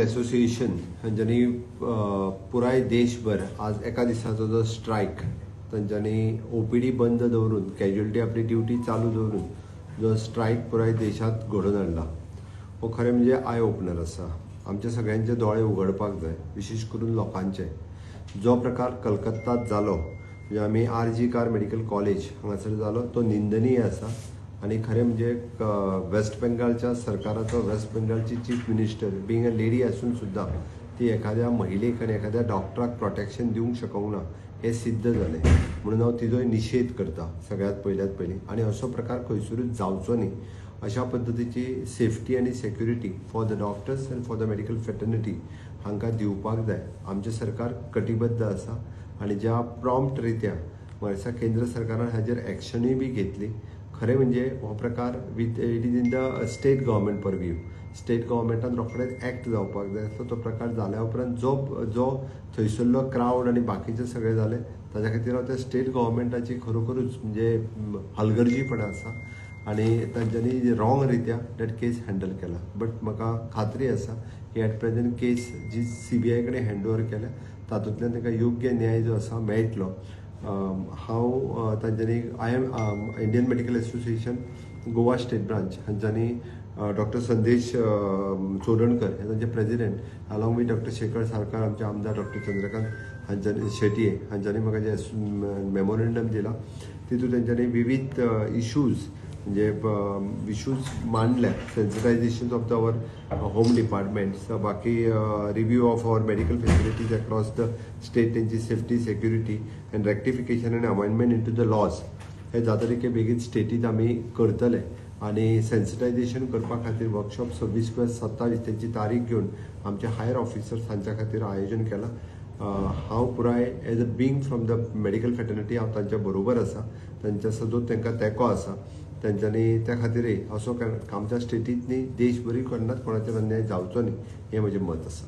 Medical association हांच्यांनी पुराय देशभर आज एका दिसाचो जो स्ट्रायक तांच्यांनी ओपीडी बंद दवरून कॅज्युअलिटी आपली ड्युटी चालू दवरून जो स्ट्रायक पुराय देशात घडोवन हाडला हो खरें म्हणजे आय ओपनर आसा. आमचे सगळ्यांचे दोळे उगडपाक जाय, विशेष करून लोकांचे. जो प्रकार कलकत्तात जालो म्हणजे आमी RG कार मेडिकल कॉलेज हांगासर जालो तो निंदनीय आसा. आणि खरें म्हणजे वेस्ट बेंगालच्या सरकाराचो वेस्ट बेंगालची chief minister being a lady आसून सुद्दां ती एखाद्या महिलेक आनी एखाद्या डॉक्टराक प्रोटेक्शन दिवंक शकूंक ना हे सिद्ध जालें. म्हणून हांव तिजोय निशेध करता सगळ्यात पयलीं. आनी असो प्रकार खंयसरूच जावचो न्ही. अशा पद्दतीची सेफ्टी आनी सेक्युरिटी फॉर द डॉक्टर्स आनी फॉर द मेडिकल फेटर्निटी हांकां दिवपाक जाय. आमचें सरकार कटिबद्ध आसा आनी ज्या प्रॉम्प्ट रित्या म्हाका केंद्र सरकारान हाजेर एक्शनूय बी घेतली. खरें म्हणजे हो प्रकार it is in the state government purview. State गव्हर्मेंटान रोखडेच एक्ट जावपाक जाय. सो तो प्रकार जाल्या उपरांत जो थंयसरलो क्रावड आनी बाकीचे सगळे जाले ताज्या खातीर हांव त्या स्टेट गव्हर्मेंटाची खरोखरूच म्हणजे हलगर्जीपण आसा आनी तांच्यांनी रॉंग रित्या दॅट केस हँडल केला. बट म्हाका खात्री आसा की एट प्रेझेंट केस जी CBI कडेन हँड ओवर केल्या तातूंतल्यान ताका योग्य न्याय जो आसा मेळटलो. हांव तांच्यांनी Indian medical association Goa state branch हांच्यांनी डॉक्टर संदेश चोडणकर हे तांचे president along with doctor Shekhar Salkar आमचे आमदार डॉक्टर चंद्रकांत हांच्यांनी शेटये हांच्यांनी म्हाका जे मेमोरेंडम दिला तितूंत तांच्यांनी विविध इश्यूज म्हणजे इश्यूज मांडल्या. Sensitization of the our home departments, बाकी review of our medical facilities across the state, तेंची safety security and rectification and amendment into the laws हे जाता बेगीन स्टेटीत आमी करतले. आनी सेन्सिटायझेशन करपा खातीर वर्कशॉप 26 किंवा 27 तेंची तारीख घेवन आमचे हायर ऑफिसर्स हांच्या खातीर आयोजन केलां. हांव पुराय as a being from the medical fraternity हांव तांच्या बरोबर आसा. तांच्या सदोत तांकां तेंको आसा. तांच्यांनी त्या खातीरय असो आमच्या स्टेटींत न्ही देशभरी केन्नाच कोणाचेर अन्याय जावचो न्ही हें म्हजें मत आसा.